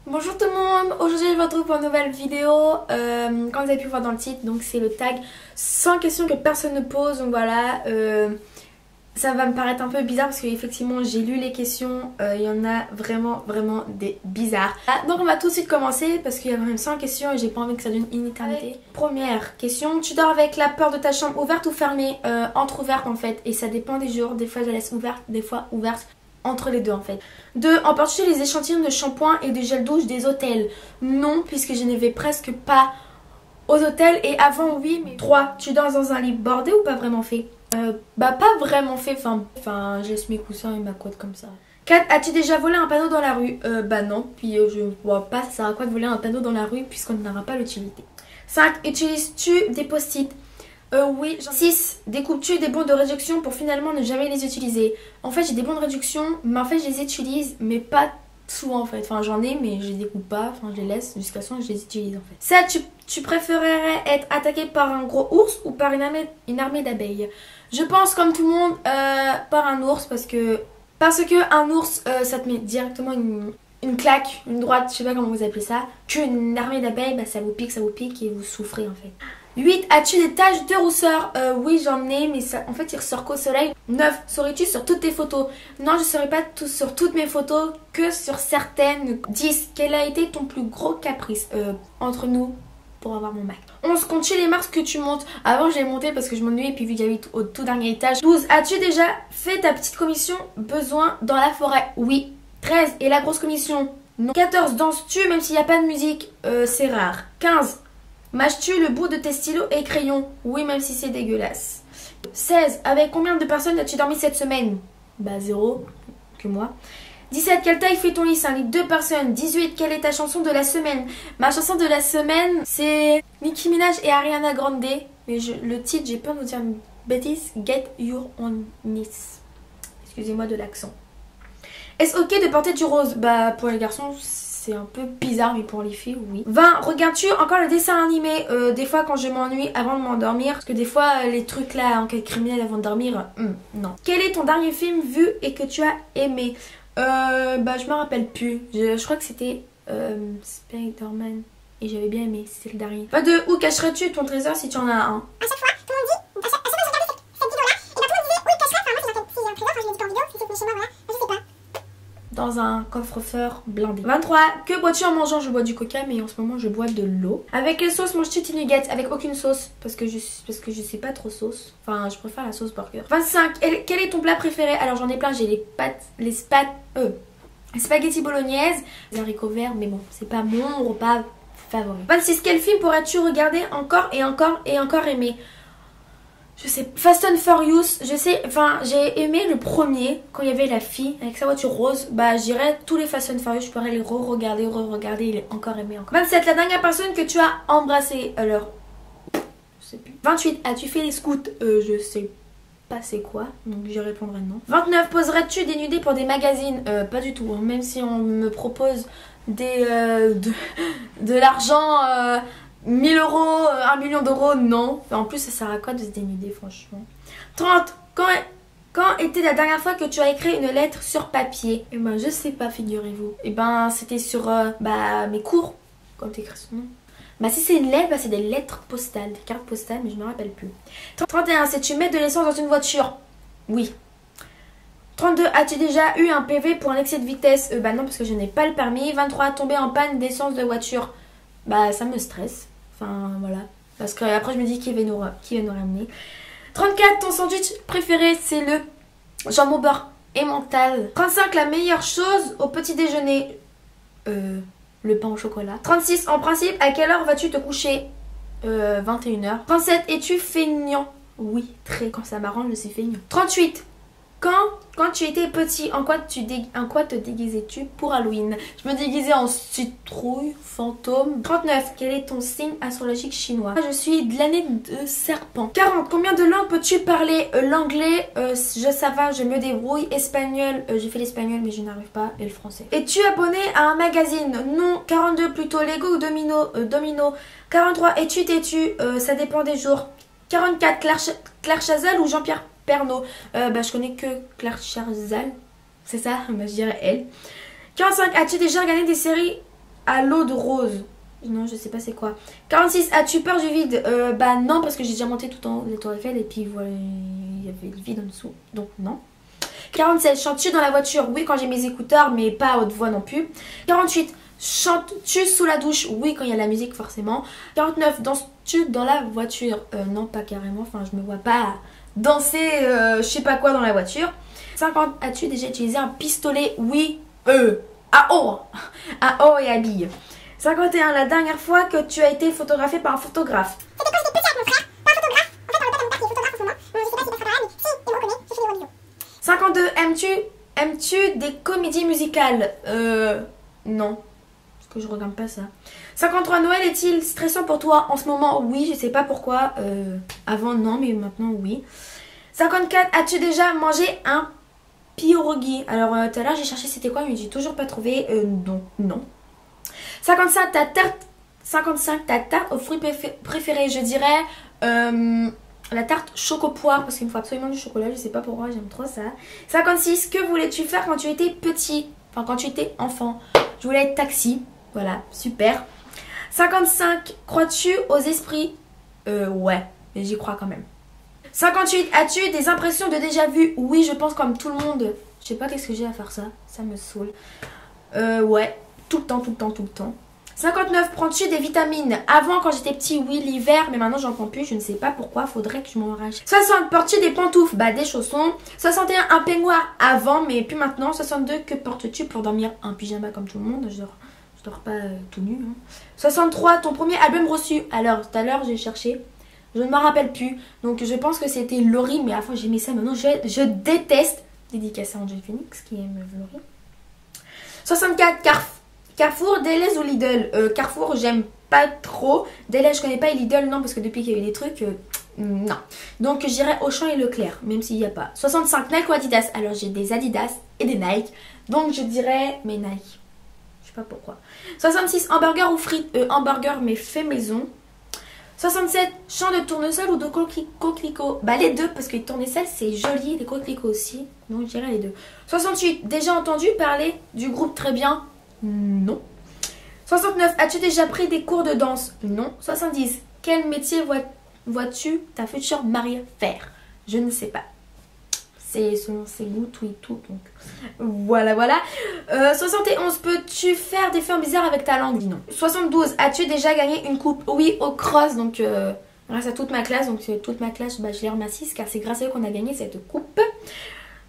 Bonjour tout le monde, aujourd'hui je vous retrouve pour une nouvelle vidéo. Comme vous avez pu voir dans le titre, donc c'est le tag 100 questions que personne ne pose. Donc voilà, ça va me paraître un peu bizarre parce qu'effectivement j'ai lu les questions, il y en a vraiment des bizarres. Donc on va tout de suite commencer parce qu'il y a quand même 100 questions et j'ai pas envie que ça dure une éternité. Première question, tu dors avec la porte de ta chambre ouverte ou fermée? Entre-ouverte en fait, et ça dépend des jours, des fois je la laisse ouverte, des fois ouverte. Entre les deux en fait. 2. Emportes-tu les échantillons de shampoing et de gel douche des hôtels? Non, puisque je ne vais presque pas aux hôtels. Et avant, oui, mais 3. Tu dors dans un lit bordé ou pas vraiment fait? Bah pas vraiment fait, enfin je laisse mes coussins et ma couette comme ça. 4. As-tu déjà volé un panneau dans la rue? Bah non, puis je vois pas ça sert à quoi de voler un panneau dans la rue puisqu'on n'aura pas l'utilité. 5. Utilises-tu des post-it? Oui. 6. Découpes-tu des bons de réduction pour finalement ne jamais les utiliser? En fait, j'ai des bons de réduction, mais en fait, je les utilise, mais pas souvent en fait. Enfin, j'en ai, mais je les découpe pas, enfin, je les laisse jusqu'à ce que je les utilise en fait. 7. Tu préférerais être attaqué par un gros ours ou par une armée d'abeilles? Je pense, comme tout le monde, par un ours parce que un ours, ça te met directement une claque, une droite, je sais pas comment vous appelez ça. Qu'une armée d'abeilles, bah, ça vous pique et vous souffrez en fait. 8. As-tu des taches de rousseur? Oui, j'en ai, mais ça, en fait, il ressort qu'au soleil. 9. Souris-tu sur toutes tes photos? Non, je ne souris pas sur toutes mes photos, que sur certaines. 10. Quel a été ton plus gros caprice entre nous pour avoir mon Mac? 11. Comptes-tu les marques que tu montes? Avant, j'ai monté parce que je m'ennuyais, puis vu qu'il y avait au tout dernier étage. 12. As-tu déjà fait ta petite commission besoin dans la forêt? Oui. 13. Et la grosse commission? Non. 14. Danses-tu même s'il n'y a pas de musique? C'est rare. 15. Mâches-tu le bout de tes stylos et crayons? Oui, même si c'est dégueulasse. 16. Avec combien de personnes as-tu dormi cette semaine? Bah 0, que moi. 17. Quelle taille fait ton lit? C'est un lit de 2 personnes. 18. Quelle est ta chanson de la semaine? Ma chanson de la semaine, c'est Nicki Minaj et Ariana Grande. Mais le titre, j'ai peur de vous dire une bêtise. Get Your Own Nice. Excusez-moi de l'accent. Est-ce ok de porter du rose? Bah pour les garçons, c'est un peu bizarre, mais pour les filles, oui. 20. Regardes-tu encore le dessin animé? Des fois quand je m'ennuie avant de m'endormir. Parce que des fois, les trucs là, enquête criminelle avant de dormir, non. Quel est ton dernier film vu et que tu as aimé? Bah je me rappelle plus. Je crois que c'était Spider-Man. Et j'avais bien aimé, c'était le dernier. 22. Où cacherais-tu ton trésor si tu en as un? À chaque fois, tout le monde dit, à chaque fois que j'ai regardé cette vidéo-là, et ben tout le monde disait, oui, cache-toi. Enfin, moi, si j'ai un trésor, quand je l'ai dit en vidéo, si c'est chez moi, voilà, je sais pas. Dans un coffre-fort blindé. 23. Que bois-tu en mangeant? Je bois du coca, mais en ce moment je bois de l'eau. Avec quelle sauce manges-tu tes nuggets? Avec aucune sauce, parce que je sais pas trop sauce. Enfin, je préfère la sauce burger. 25. Quel est ton plat préféré? Alors j'en ai plein, j'ai les spaghetti bolognaise, les haricots verts, mais bon, c'est pas mon repas favori. 26. Quel film pourrais-tu regarder encore et encore aimer? Je sais, Fast and Furious, je sais, enfin j'ai aimé le premier quand il y avait la fille avec sa voiture rose. Bah je dirais tous les Fast and Furious, je pourrais les re-regarder, il est encore aimé encore. 27. La dernière personne que tu as embrassée? Alors, je sais plus. 28. As-tu fait les scouts? Je sais pas c'est quoi, donc j'y répondrai non. 29. Poserais-tu des nudés pour des magazines? Pas du tout, hein. Même si on me propose de l'argent... 1000 euros, 1 million d'euros, non. En plus, ça sert à quoi de se dénuder, franchement. 30. Quand était la dernière fois que tu as écrit une lettre sur papier? Eh ben, je sais pas, figurez-vous. Eh ben, c'était sur mes cours. Quand t'écris son nom. Bah, si c'est une lettre, bah, c'est des lettres postales, des cartes postales, mais je me rappelle plus. 31. Sais-tu mettre de l'essence dans une voiture? Oui. 32. As-tu déjà eu un PV pour un excès de vitesse? Bah non, parce que je n'ai pas le permis. 23. Tomber en panne d'essence de voiture? Bah ça me stresse. Enfin voilà. Parce que après je me dis qui va nous ramener. 34. Ton sandwich préféré? C'est le jambon beurre emmental. 35. La meilleure chose au petit déjeuner? Le pain au chocolat. 36. En principe, à quelle heure vas-tu te coucher? 21h. 37. Es-tu feignant? Oui, très. Quand ça m'arrange, je suis feignant. 38. Quand tu étais petit, en quoi te déguisais-tu pour Halloween? Je me déguisais en citrouille, fantôme. 39. Quel est ton signe astrologique chinois? Je suis de l'année de serpent. 40. Combien de langues peux-tu parler? L'anglais, ça va, je me débrouille. Espagnol, j'ai fait l'espagnol mais je n'arrive pas. Et le français. Es-tu abonné à un magazine? Non. 42. Plutôt Lego ou Domino? 43. Es-tu têtu? Ça dépend des jours. 44. Claire Chazal ou Jean-Pierre Pernaut? Bah je connais que Claire Chazal. C'est ça? Bah je dirais elle. 45. As-tu déjà regardé des séries à l'eau de rose. Non, je sais pas c'est quoi. 46, as-tu peur du vide? Bah non, parce que j'ai déjà monté tout en haut de la tour Eiffel et puis voilà, il y avait le vide en dessous. Donc non. 47, chantes-tu dans la voiture? Oui, quand j'ai mes écouteurs, mais pas à haute voix non plus. 48, chantes-tu sous la douche? Oui, quand il y a la musique forcément. 49, danses-tu dans la voiture? Non, pas carrément, enfin je me vois pas danser je sais pas quoi dans la voiture. 50, as-tu déjà utilisé un pistolet? Oui, à eau et à billes. 51, la dernière fois que tu as été photographié par un photographe? C'était quand j'étais petite avec mon frère, pas un photographe. En fait, on appelle mon père qui est photographe en ce moment. Je sais pas si c'est grave, mais si, il me reconnaît, je fais des gros bisous. 52, aimes-tu des comédies musicales? Non. Parce que je regarde pas ça. 53, Noël est-il stressant pour toi en ce moment? Oui, je sais pas pourquoi. Avant, non, mais maintenant, oui. 54, as-tu déjà mangé un pierogi? Alors, tout à l'heure, j'ai cherché c'était quoi, mais j'ai toujours pas trouvé. Donc, non. 55, ta tarte aux fruits préférés, je dirais la tarte choco-poire, parce qu'il me faut absolument du chocolat, je sais pas pourquoi, j'aime trop ça. 56, que voulais-tu faire quand tu étais petit? Enfin, quand tu étais enfant? Je voulais être taxi, voilà, super. 55, crois-tu aux esprits? Ouais, mais j'y crois quand même. 58, as-tu des impressions de déjà-vu? Oui, je pense comme tout le monde. Je sais pas qu'est-ce que j'ai à faire ça, ça me saoule. Ouais, tout le temps. 59, prends-tu des vitamines? Avant, quand j'étais petit, oui, l'hiver, mais maintenant j'en prends plus, je ne sais pas pourquoi, faudrait que je m'en rachète. 60, portes-tu des pantoufles? Bah, des chaussons. 61, un peignoir avant, mais plus maintenant. 62, que portes-tu pour dormir? Un pyjama comme tout le monde, je dors pas tout nu. Hein. 63, ton premier album reçu? Alors, tout à l'heure, j'ai cherché, je ne m'en rappelle plus, donc je pense que c'était Laurie, mais avant j'aimais ça, maintenant je déteste. Dédicace à Angel Phoenix qui aime Laurie. 64, Carrefour, Deleuze ou Lidl? Carrefour, j'aime pas trop. Deleuze, je connais pas. Et Lidl, non, parce que depuis qu'il y a eu des trucs, non. Donc, j'irai Auchan et Leclerc, même s'il n'y a pas. 65, Nike ou Adidas? Alors, j'ai des Adidas et des Nike. Donc, je dirais mes Nike. Je sais pas pourquoi. 66, hamburger ou frites? Hamburger, mais fait maison. 67, champ de tournesol ou de coquelicot? Bah, les deux, parce que les tournesols, c'est joli. Les coquelicots aussi. Donc, je dirais les deux. 68, déjà entendu parler du groupe Très Bien? Non. 69, as-tu déjà pris des cours de danse? Non. 70, quel métier vois-tu ta future mariée faire? Je ne sais pas. C'est selon ses goûts, tout et tout. Donc voilà. 71, peux-tu faire des formes bizarres avec ta langue? Non. 72, as-tu déjà gagné une coupe? Oui, au cross. Donc grâce à toute ma classe. Donc toute ma classe, bah, je les remercie car c'est grâce à eux qu'on a gagné cette coupe.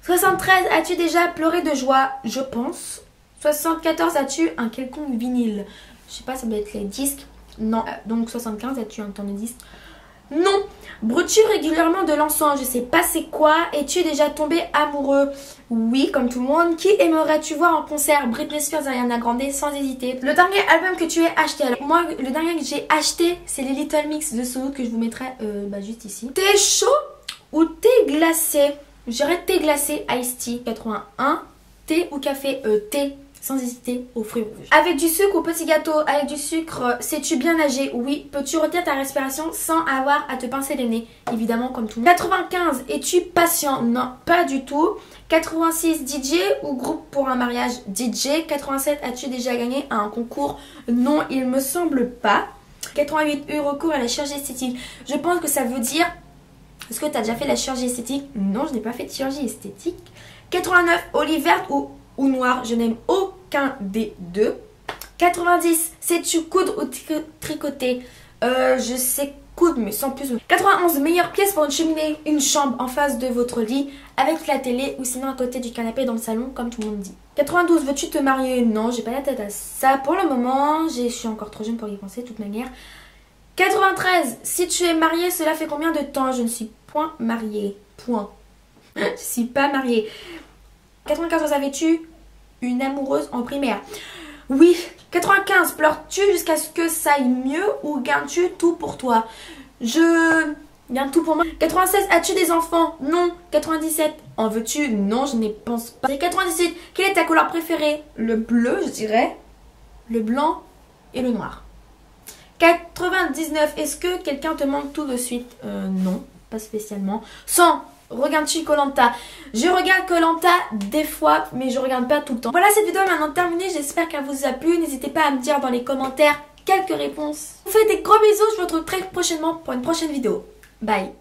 73, as-tu déjà pleuré de joie? Je pense. 74, as-tu un quelconque vinyle? Je sais pas, ça doit être les disques. Non. Donc 75, as-tu un tourne-disque? Non. Brûles-tu régulièrement de l'encens? Je sais pas c'est quoi. Es-tu déjà tombé amoureux? Oui, comme tout le monde. Qui aimerais-tu voir en concert? Britney Spears, Ariana Grande, sans hésiter. Le dernier album que tu aies acheté? Alors, moi, le dernier que j'ai acheté, c'est les Little Mix de Soul que je vous mettrai juste ici. Thé chaud ou thé glacé? Je dirais thé glacé, Ice Tea 81. Thé ou café? Thé. Sans hésiter, aux fruits rouges. Avec du sucre ou petit gâteau? Avec du sucre, sais-tu bien nager? Oui. Peux-tu retenir ta respiration sans avoir à te pincer les nez? Évidemment, comme tout le monde. 95, es-tu patient? Non, pas du tout. 86, DJ ou groupe pour un mariage? DJ. 87, as-tu déjà gagné à un concours? Non, il me semble pas. 88, eu recours à la chirurgie esthétique. Je pense que ça veut dire, est-ce que tu as déjà fait la chirurgie esthétique? Non, je n'ai pas fait de chirurgie esthétique. 89, olive verte ou noir? Je n'aime aucun des deux. 90, sais-tu coudre ou tricoter? Je sais coudre mais sans plus. 91, meilleure pièce pour une cheminée? Une chambre en face de votre lit avec la télé ou sinon à côté du canapé dans le salon comme tout le monde dit. 92, veux-tu te marier? Non, j'ai pas la tête à ça pour le moment. Je suis encore trop jeune pour y penser de toute manière. 93, si tu es mariée, cela fait combien de temps? Je ne suis point mariée. Point. Je suis pas mariée. 94, avais-tu une amoureuse en primaire? Oui. 95, pleures-tu jusqu'à ce que ça aille mieux ou gardes-tu tout pour toi? Je garde tout pour moi. 96, as-tu des enfants? Non. 97, en veux-tu? Non, je n'y pense pas. 98, quelle est ta couleur préférée? Le bleu, je dirais. Le blanc et le noir. 99, est-ce que quelqu'un te manque tout de suite? Non, pas spécialement. 100, Regardes-tu Koh-Lanta? Je regarde Koh-Lanta des fois, mais je regarde pas tout le temps. Voilà, cette vidéo est maintenant terminée. J'espère qu'elle vous a plu. N'hésitez pas à me dire dans les commentaires quelques réponses. Je vous fais des gros bisous. Je vous retrouve très prochainement pour une prochaine vidéo. Bye.